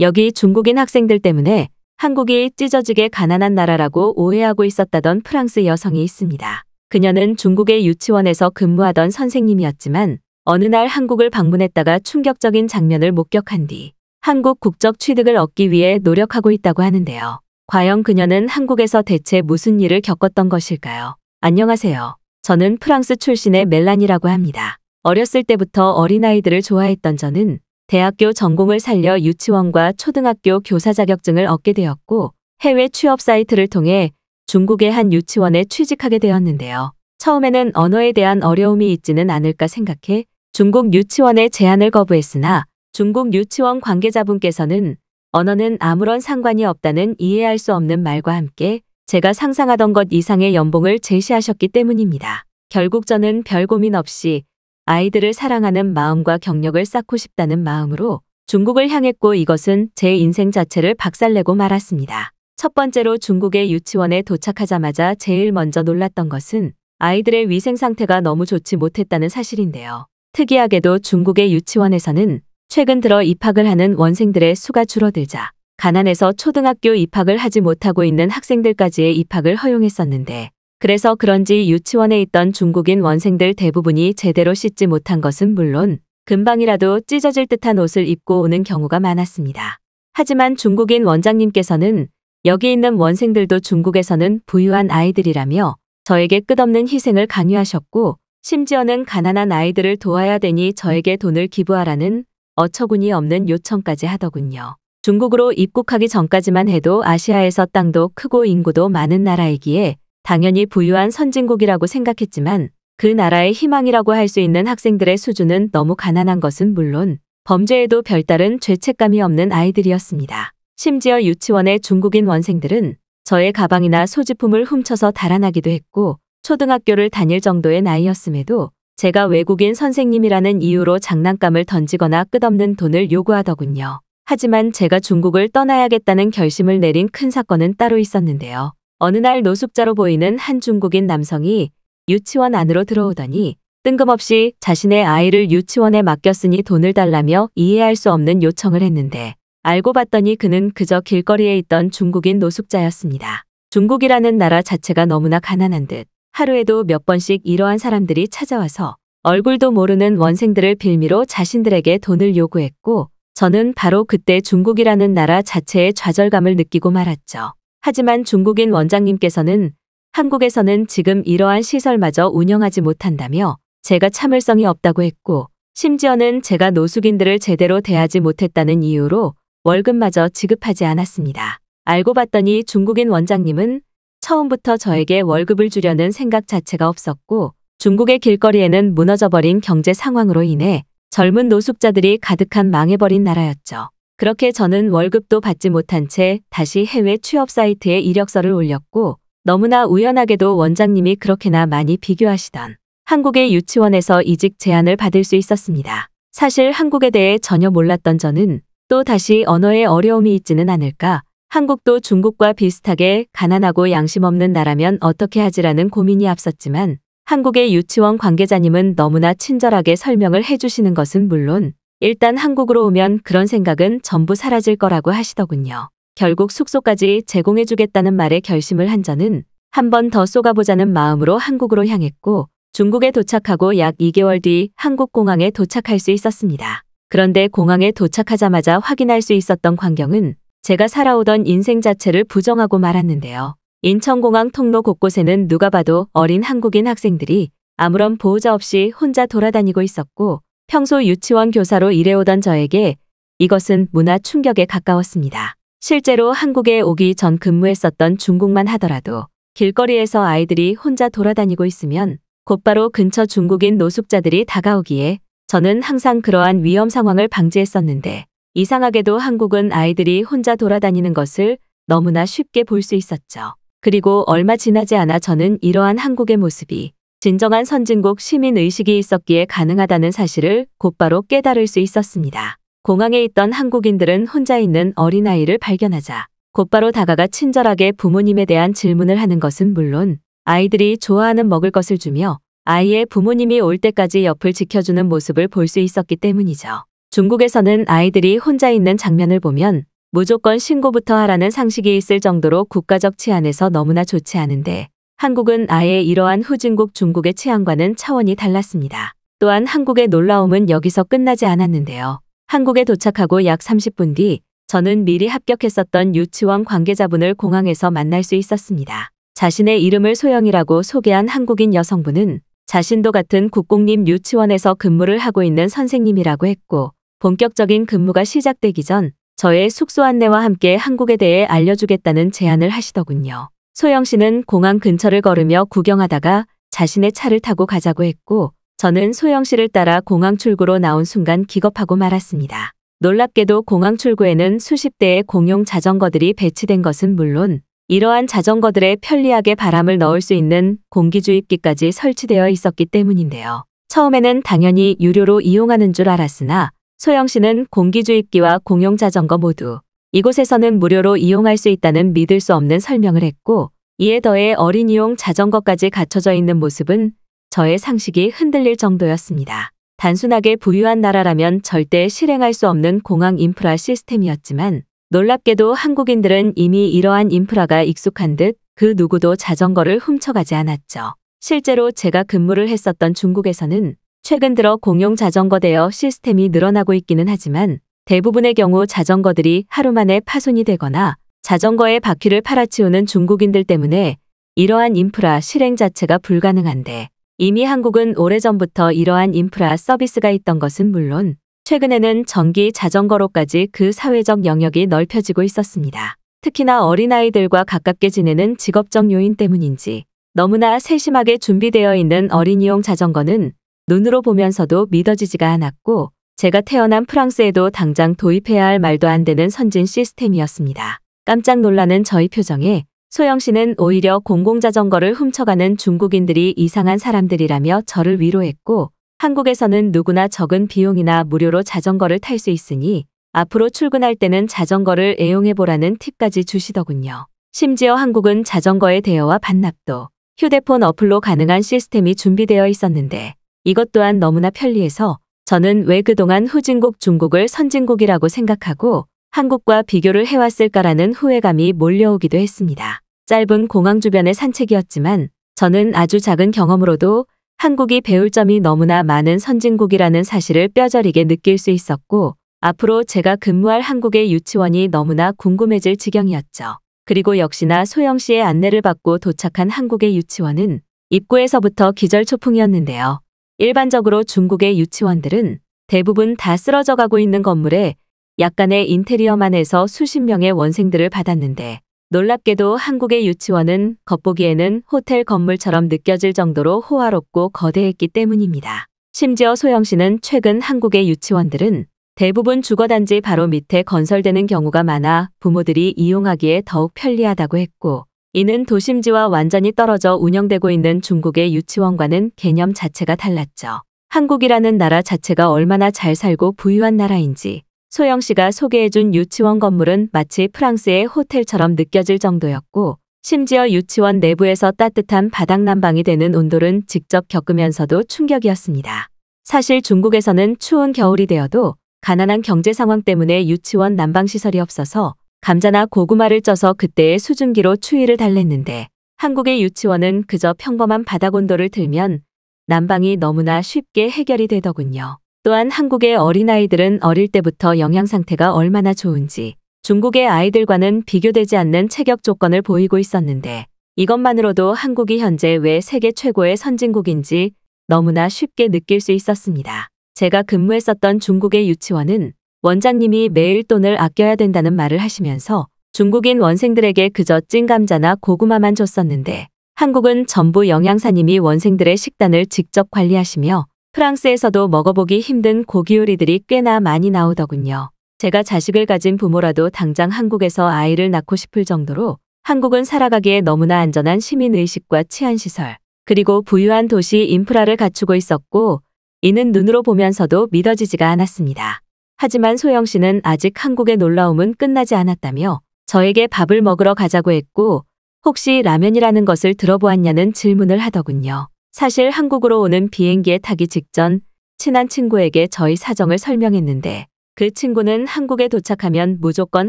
여기 중국인 학생들 때문에 한국이 찢어지게 가난한 나라라고 오해하고 있었다던 프랑스 여성이 있습니다. 그녀는 중국의 유치원에서 근무하던 선생님이었지만 어느 날 한국을 방문했다가 충격적인 장면을 목격한 뒤 한국 국적 취득을 얻기 위해 노력하고 있다고 하는데요. 과연 그녀는 한국에서 대체 무슨 일을 겪었던 것일까요? 안녕하세요. 저는 프랑스 출신의 멜란이라고 합니다. 어렸을 때부터 어린아이들을 좋아했던 저는 대학교 전공을 살려 유치원과 초등학교 교사 자격증을 얻게 되었고 해외 취업 사이트를 통해 중국의 한 유치원에 취직하게 되었는데요. 처음에는 언어에 대한 어려움이 있지는 않을까 생각해 중국 유치원의 제안을 거부했으나 중국 유치원 관계자분께서는 언어는 아무런 상관이 없다는 이해할 수 없는 말과 함께 제가 상상하던 것 이상의 연봉을 제시하셨기 때문입니다. 결국 저는 별 고민 없이 아이들을 사랑하는 마음과 경력을 쌓고 싶다는 마음으로 중국을 향했고 이것은 제 인생 자체를 박살내고 말았습니다. 첫 번째로 중국의 유치원에 도착하자마자 제일 먼저 놀랐던 것은 아이들의 위생 상태가 너무 좋지 못했다는 사실인데요. 특이하게도 중국의 유치원에서는 최근 들어 입학을 하는 원생들의 수가 줄어들자 가난해서 초등학교 입학을 하지 못하고 있는 학생들까지의 입학을 허용했었는데 그래서 그런지 유치원에 있던 중국인 원생들 대부분이 제대로 씻지 못한 것은 물론 금방이라도 찢어질 듯한 옷을 입고 오는 경우가 많았습니다. 하지만 중국인 원장님께서는 여기 있는 원생들도 중국에서는 부유한 아이들이라며 저에게 끝없는 희생을 강요하셨고 심지어는 가난한 아이들을 도와야 되니 저에게 돈을 기부하라는 어처구니 없는 요청까지 하더군요. 중국으로 입국하기 전까지만 해도 아시아에서 땅도 크고 인구도 많은 나라이기에 당연히 부유한 선진국이라고 생각했지만 그 나라의 희망이라고 할 수 있는 학생들의 수준은 너무 가난한 것은 물론 범죄에도 별다른 죄책감이 없는 아이들이었습니다. 심지어 유치원의 중국인 원생들은 저의 가방이나 소지품을 훔쳐서 달아나기도 했고 초등학교를 다닐 정도의 나이였음에도 제가 외국인 선생님이라는 이유로 장난감을 던지거나 끝없는 돈을 요구하더군요. 하지만 제가 중국을 떠나야겠다는 결심을 내린 큰 사건은 따로 있었는데요. 어느 날 노숙자로 보이는 한 중국인 남성이 유치원 안으로 들어오더니 뜬금없이 자신의 아이를 유치원에 맡겼으니 돈을 달라며 이해할 수 없는 요청을 했는데 알고 봤더니 그는 그저 길거리에 있던 중국인 노숙자였습니다. 중국이라는 나라 자체가 너무나 가난한 듯 하루에도 몇 번씩 이러한 사람들이 찾아와서 얼굴도 모르는 원생들을 빌미로 자신들에게 돈을 요구했고 저는 바로 그때 중국이라는 나라 자체의 좌절감을 느끼고 말았죠. 하지만 중국인 원장님께서는 한국에서는 지금 이러한 시설마저 운영하지 못한다며 제가 참을성이 없다고 했고 심지어는 제가 노숙인들을 제대로 대하지 못했다는 이유로 월급마저 지급하지 않았습니다. 알고 봤더니 중국인 원장님은 처음부터 저에게 월급을 주려는 생각 자체가 없었고 중국의 길거리에는 무너져버린 경제 상황으로 인해 젊은 노숙자들이 가득한 망해버린 나라였죠. 그렇게 저는 월급도 받지 못한 채 다시 해외 취업 사이트에 이력서를 올렸고 너무나 우연하게도 원장님이 그렇게나 많이 비교하시던 한국의 유치원에서 이직 제안을 받을 수 있었습니다. 사실 한국에 대해 전혀 몰랐던 저는 또 다시 언어에 어려움이 있지는 않을까 한국도 중국과 비슷하게 가난하고 양심 없는 나라면 어떻게 하지라는 고민이 앞섰지만 한국의 유치원 관계자님은 너무나 친절하게 설명을 해주시는 것은 물론 일단 한국으로 오면 그런 생각은 전부 사라질 거라고 하시더군요. 결국 숙소까지 제공해주겠다는 말에 결심을 한 저는 한 번 더 쏘가보자는 마음으로 한국으로 향했고 중국에 도착하고 약 2개월 뒤 한국 공항에 도착할 수 있었습니다. 그런데 공항에 도착하자마자 확인할 수 있었던 광경은 제가 살아오던 인생 자체를 부정하고 말았는데요. 인천공항 통로 곳곳에는 누가 봐도 어린 한국인 학생들이 아무런 보호자 없이 혼자 돌아다니고 있었고 평소 유치원 교사로 일해오던 저에게 이것은 문화 충격에 가까웠습니다. 실제로 한국에 오기 전 근무했었던 중국만 하더라도 길거리에서 아이들이 혼자 돌아다니고 있으면 곧바로 근처 중국인 노숙자들이 다가오기에 저는 항상 그러한 위험 상황을 방지했었는데 이상하게도 한국은 아이들이 혼자 돌아다니는 것을 너무나 쉽게 볼 수 있었죠. 그리고 얼마 지나지 않아 저는 이러한 한국의 모습이 진정한 선진국 시민의식이 있었기에 가능하다는 사실을 곧바로 깨달을 수 있었습니다. 공항에 있던 한국인들은 혼자 있는 어린아이를 발견하자 곧바로 다가가 친절하게 부모님에 대한 질문을 하는 것은 물론 아이들이 좋아하는 먹을 것을 주며 아이의 부모님이 올 때까지 옆을 지켜주는 모습을 볼 수 있었기 때문이죠. 중국에서는 아이들이 혼자 있는 장면을 보면 무조건 신고부터 하라는 상식이 있을 정도로 국가적 치안에서 너무나 좋지 않은데 한국은 아예 이러한 후진국 중국의 치안과는 차원이 달랐습니다. 또한 한국의 놀라움은 여기서 끝나지 않았는데요. 한국에 도착하고 약 30분 뒤 저는 미리 합격했었던 유치원 관계자분을 공항에서 만날 수 있었습니다. 자신의 이름을 소영이라고 소개한 한국인 여성분은 자신도 같은 국공립 유치원에서 근무를 하고 있는 선생님이라고 했고 본격적인 근무가 시작되기 전 저의 숙소 안내와 함께 한국에 대해 알려주겠다는 제안을 하시더군요. 소영 씨는 공항 근처를 걸으며 구경하다가 자신의 차를 타고 가자고 했고 저는 소영 씨를 따라 공항 출구로 나온 순간 기겁하고 말았습니다. 놀랍게도 공항 출구에는 수십 대의 공용 자전거들이 배치된 것은 물론 이러한 자전거들에 편리하게 바람을 넣을 수 있는 공기주입기까지 설치되어 있었기 때문인데요. 처음에는 당연히 유료로 이용하는 줄 알았으나 소영 씨는 공기주입기와 공용 자전거 모두 이곳에서는 무료로 이용할 수 있다는 믿을 수 없는 설명을 했고 이에 더해 어린이용 자전거까지 갖춰져 있는 모습은 저의 상식이 흔들릴 정도였습니다. 단순하게 부유한 나라라면 절대 실행할 수 없는 공항 인프라 시스템이었지만 놀랍게도 한국인들은 이미 이러한 인프라가 익숙한 듯 그 누구도 자전거를 훔쳐가지 않았죠. 실제로 제가 근무를 했었던 중국에서는 최근 들어 공용 자전거 대여 시스템이 늘어나고 있기는 하지만 대부분의 경우 자전거들이 하루 만에 파손이 되거나 자전거의 바퀴를 팔아치우는 중국인들 때문에 이러한 인프라 실행 자체가 불가능한데 이미 한국은 오래전부터 이러한 인프라 서비스가 있던 것은 물론 최근에는 전기 자전거로까지 그 사회적 영역이 넓혀지고 있었습니다. 특히나 어린아이들과 가깝게 지내는 직업적 요인 때문인지 너무나 세심하게 준비되어 있는 어린이용 자전거는 눈으로 보면서도 믿어지지가 않았고 제가 태어난 프랑스에도 당장 도입해야 할 말도 안 되는 선진 시스템이었습니다. 깜짝 놀라는 저희 표정에 소영 씨는 오히려 공공자전거를 훔쳐가는 중국인들이 이상한 사람들이라며 저를 위로했고 한국에서는 누구나 적은 비용이나 무료로 자전거를 탈 수 있으니 앞으로 출근할 때는 자전거를 애용해보라는 팁까지 주시더군요. 심지어 한국은 자전거의 대여와 반납도 휴대폰 어플로 가능한 시스템이 준비되어 있었는데 이것 또한 너무나 편리해서 저는 왜 그동안 후진국 중국을 선진국이라고 생각하고 한국과 비교를 해왔을까라는 후회감이 몰려오기도 했습니다. 짧은 공항 주변의 산책이었지만 저는 아주 작은 경험으로도 한국이 배울 점이 너무나 많은 선진국이라는 사실을 뼈저리게 느낄 수 있었고 앞으로 제가 근무할 한국의 유치원이 너무나 궁금해질 지경이었죠. 그리고 역시나 소영 씨의 안내를 받고 도착한 한국의 유치원은 입구에서부터 기절초풍이었는데요. 일반적으로 중국의 유치원들은 대부분 다 쓰러져 가고 있는 건물에 약간의 인테리어만 해서 수십 명의 원생들을 받았는데 놀랍게도 한국의 유치원은 겉보기에는 호텔 건물처럼 느껴질 정도로 호화롭고 거대했기 때문입니다. 심지어 소영 씨는 최근 한국의 유치원들은 대부분 주거단지 바로 밑에 건설되는 경우가 많아 부모들이 이용하기에 더욱 편리하다고 했고 이는 도심지와 완전히 떨어져 운영되고 있는 중국의 유치원과는 개념 자체가 달랐죠. 한국이라는 나라 자체가 얼마나 잘 살고 부유한 나라인지 소영 씨가 소개해준 유치원 건물은 마치 프랑스의 호텔처럼 느껴질 정도였고 심지어 유치원 내부에서 따뜻한 바닥 난방이 되는 온도를 직접 겪으면서도 충격이었습니다. 사실 중국에서는 추운 겨울이 되어도 가난한 경제 상황 때문에 유치원 난방시설이 없어서 감자나 고구마를 쪄서 그때의 수증기로 추위를 달랬는데 한국의 유치원은 그저 평범한 바닥 온도를 틀면 난방이 너무나 쉽게 해결이 되더군요. 또한 한국의 어린아이들은 어릴 때부터 영양 상태가 얼마나 좋은지 중국의 아이들과는 비교되지 않는 체격 조건을 보이고 있었는데 이것만으로도 한국이 현재 왜 세계 최고의 선진국인지 너무나 쉽게 느낄 수 있었습니다. 제가 근무했었던 중국의 유치원은 원장님이 매일 돈을 아껴야 된다는 말을 하시면서 중국인 원생들에게 그저 찐감자나 고구마만 줬었는데 한국은 전부 영양사님이 원생들의 식단을 직접 관리하시며 프랑스에서도 먹어보기 힘든 고기 요리들이 꽤나 많이 나오더군요. 제가 자식을 가진 부모라도 당장 한국에서 아이를 낳고 싶을 정도로 한국은 살아가기에 너무나 안전한 시민의식과 치안시설 그리고 부유한 도시 인프라를 갖추고 있었고 이는 눈으로 보면서도 믿어지지가 않았습니다. 하지만 소영 씨는 아직 한국의 놀라움은 끝나지 않았다며 저에게 밥을 먹으러 가자고 했고 혹시 라면이라는 것을 들어보았냐는 질문을 하더군요. 사실 한국으로 오는 비행기에 타기 직전 친한 친구에게 저희 사정을 설명했는데 그 친구는 한국에 도착하면 무조건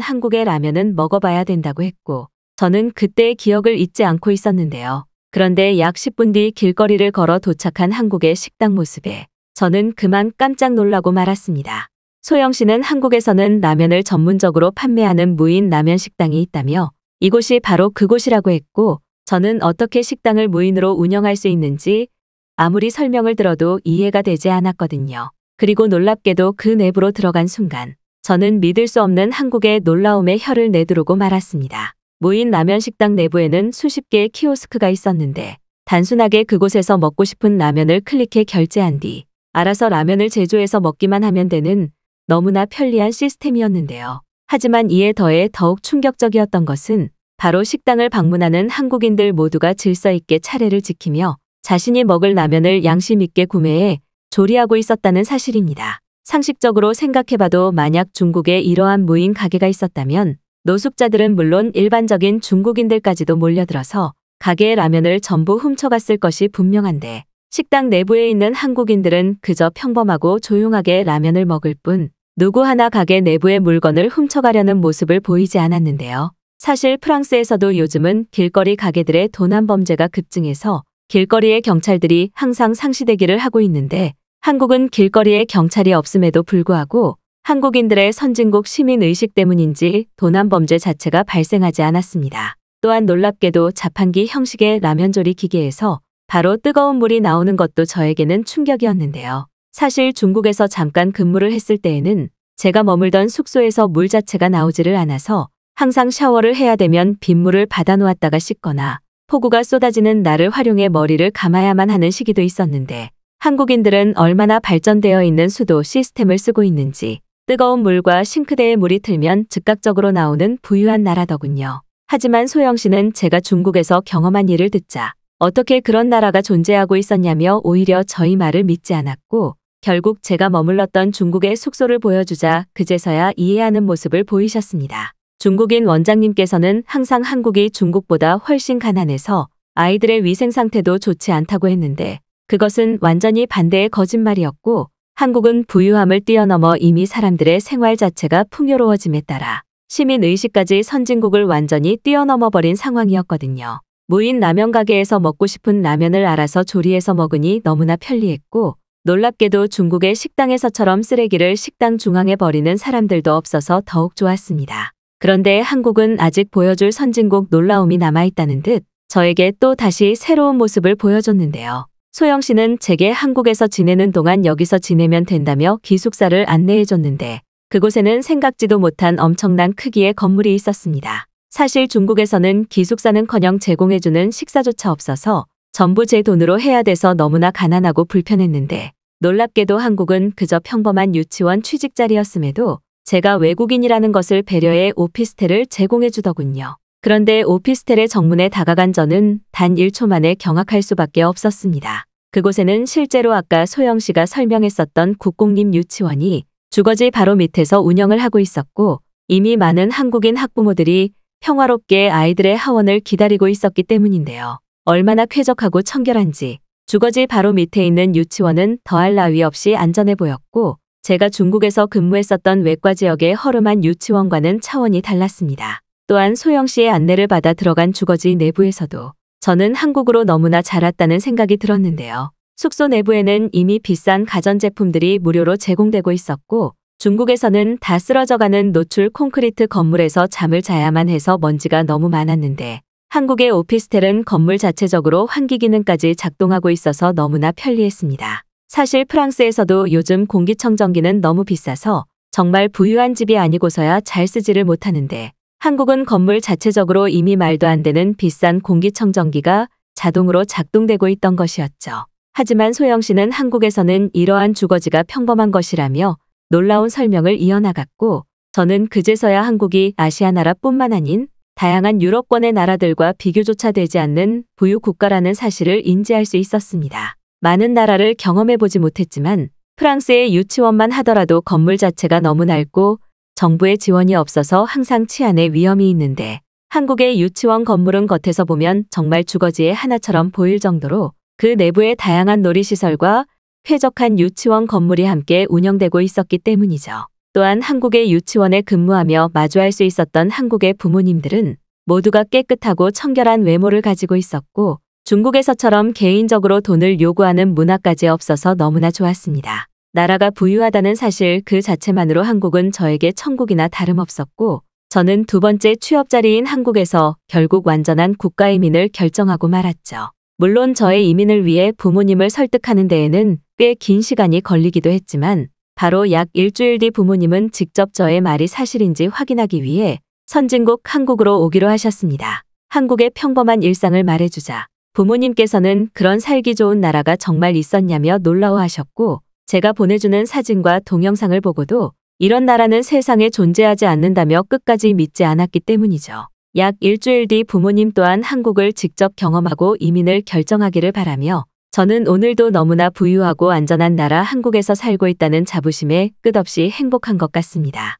한국의 라면은 먹어봐야 된다고 했고 저는 그때의 기억을 잊지 않고 있었는데요. 그런데 약 10분 뒤 길거리를 걸어 도착한 한국의 식당 모습에 저는 그만 깜짝 놀라고 말았습니다. 소영 씨는 한국에서는 라면을 전문적으로 판매하는 무인 라면 식당이 있다며 이곳이 바로 그곳이라고 했고 저는 어떻게 식당을 무인으로 운영할 수 있는지 아무리 설명을 들어도 이해가 되지 않았거든요. 그리고 놀랍게도 그 내부로 들어간 순간 저는 믿을 수 없는 한국의 놀라움에 혀를 내두르고 말았습니다. 무인 라면 식당 내부에는 수십 개의 키오스크가 있었는데 단순하게 그곳에서 먹고 싶은 라면을 클릭해 결제한 뒤 알아서 라면을 제조해서 먹기만 하면 되는 너무나 편리한 시스템이었는데요. 하지만 이에 더해 더욱 충격적이었던 것은 바로 식당을 방문하는 한국인들 모두가 질서 있게 차례를 지키며 자신이 먹을 라면을 양심 있게 구매해 조리하고 있었다는 사실입니다. 상식적으로 생각해봐도 만약 중국에 이러한 무인 가게가 있었다면 노숙자들은 물론 일반적인 중국인들까지도 몰려들어서 가게의 라면을 전부 훔쳐갔을 것이 분명한데 식당 내부에 있는 한국인들은 그저 평범하고 조용하게 라면을 먹을 뿐 누구 하나 가게 내부의 물건을 훔쳐가려는 모습을 보이지 않았는데요. 사실 프랑스에서도 요즘은 길거리 가게들의 도난 범죄가 급증해서 길거리에 경찰들이 항상 상시대기를 하고 있는데 한국은 길거리에 경찰이 없음에도 불구하고 한국인들의 선진국 시민의식 때문인지 도난 범죄 자체가 발생하지 않았습니다. 또한 놀랍게도 자판기 형식의 라면조리 기계에서 바로 뜨거운 물이 나오는 것도 저에게는 충격이었는데요. 사실 중국에서 잠깐 근무를 했을 때에는 제가 머물던 숙소에서 물 자체가 나오지를 않아서 항상 샤워를 해야 되면 빗물을 받아놓았다가 씻거나 폭우가 쏟아지는 날을 활용해 머리를 감아야만 하는 시기도 있었는데 한국인들은 얼마나 발전되어 있는 수도 시스템을 쓰고 있는지 뜨거운 물과 싱크대에 물이 틀면 즉각적으로 나오는 부유한 나라더군요. 하지만 소영 씨는 제가 중국에서 경험한 일을 듣자 어떻게 그런 나라가 존재하고 있었냐며 오히려 저희 말을 믿지 않았고 결국 제가 머물렀던 중국의 숙소를 보여주자 그제서야 이해하는 모습을 보이셨습니다. 중국인 원장님께서는 항상 한국이 중국보다 훨씬 가난해서 아이들의 위생 상태도 좋지 않다고 했는데 그것은 완전히 반대의 거짓말이었고 한국은 부유함을 뛰어넘어 이미 사람들의 생활 자체가 풍요로워짐에 따라 시민의식까지 선진국을 완전히 뛰어넘어 버린 상황이었거든요. 무인 라면 가게에서 먹고 싶은 라면을 알아서 조리해서 먹으니 너무나 편리했고 놀랍게도 중국의 식당에서처럼 쓰레기를 식당 중앙에 버리는 사람들도 없어서 더욱 좋았습니다. 그런데 한국은 아직 보여줄 선진국 놀라움이 남아있다는 듯 저에게 또 다시 새로운 모습을 보여줬는데요. 소영 씨는 제게 한국에서 지내는 동안 여기서 지내면 된다며 기숙사를 안내해줬는데 그곳에는 생각지도 못한 엄청난 크기의 건물이 있었습니다. 사실 중국에서는 기숙사는커녕 제공해주는 식사조차 없어서 전부 제 돈으로 해야 돼서 너무나 가난하고 불편했는데 놀랍게도 한국은 그저 평범한 유치원 취직 자리였음에도 제가 외국인이라는 것을 배려해 오피스텔을 제공해주더군요. 그런데 오피스텔의 정문에 다가간 저는 단 1초 만에 경악할 수밖에 없었습니다. 그곳에는 실제로 아까 소영 씨가 설명했었던 국공립 유치원이 주거지 바로 밑에서 운영을 하고 있었고 이미 많은 한국인 학부모들이 평화롭게 아이들의 하원을 기다리고 있었기 때문인데요. 얼마나 쾌적하고 청결한지 주거지 바로 밑에 있는 유치원은 더할 나위 없이 안전해 보였고 제가 중국에서 근무했었던 외과 지역의 허름한 유치원과는 차원이 달랐습니다. 또한 소영 씨의 안내를 받아 들어간 주거지 내부에서도 저는 한국으로 너무나 잘 왔다는 생각이 들었는데요. 숙소 내부에는 이미 비싼 가전제품들이 무료로 제공되고 있었고 중국에서는 다 쓰러져가는 노출 콘크리트 건물에서 잠을 자야만 해서 먼지가 너무 많았는데 한국의 오피스텔은 건물 자체적으로 환기 기능까지 작동하고 있어서 너무나 편리했습니다. 사실 프랑스에서도 요즘 공기청정기는 너무 비싸서 정말 부유한 집이 아니고서야 잘 쓰지를 못하는데 한국은 건물 자체적으로 이미 말도 안 되는 비싼 공기청정기가 자동으로 작동되고 있던 것이었죠. 하지만 소영 씨는 한국에서는 이러한 주거지가 평범한 것이라며 놀라운 설명을 이어나갔고 저는 그제서야 한국이 아시아 나라뿐만 아닌 다양한 유럽권의 나라들과 비교조차 되지 않는 부유 국가라는 사실을 인지할 수 있었습니다. 많은 나라를 경험해보지 못했지만 프랑스의 유치원만 하더라도 건물 자체가 너무 낡고 정부의 지원이 없어서 항상 치안에 위험이 있는데 한국의 유치원 건물은 겉에서 보면 정말 주거지의 하나처럼 보일 정도로 그 내부에 다양한 놀이시설과 쾌적한 유치원 건물이 함께 운영되고 있었기 때문이죠. 또한 한국의 유치원에 근무하며 마주할 수 있었던 한국의 부모님들은 모두가 깨끗하고 청결한 외모를 가지고 있었고 중국에서처럼 개인적으로 돈을 요구하는 문화까지 없어서 너무나 좋았습니다. 나라가 부유하다는 사실 그 자체만으로 한국은 저에게 천국이나 다름없었고 저는 두 번째 취업 자리인 한국에서 결국 완전한 국가이민을 결정하고 말았죠. 물론 저의 이민을 위해 부모님을 설득하는 데에는 꽤 긴 시간이 걸리기도 했지만 바로 약 일주일 뒤 부모님은 직접 저의 말이 사실인지 확인하기 위해 선진국 한국으로 오기로 하셨습니다. 한국의 평범한 일상을 말해주자 부모님께서는 그런 살기 좋은 나라가 정말 있었냐며 놀라워하셨고 제가 보내주는 사진과 동영상을 보고도 이런 나라는 세상에 존재하지 않는다며 끝까지 믿지 않았기 때문이죠. 약 일주일 뒤 부모님 또한 한국을 직접 경험하고 이민을 결정하기를 바라며 저는 오늘도 너무나 부유하고 안전한 나라 한국에서 살고 있다는 자부심에 끝없이 행복한 것 같습니다.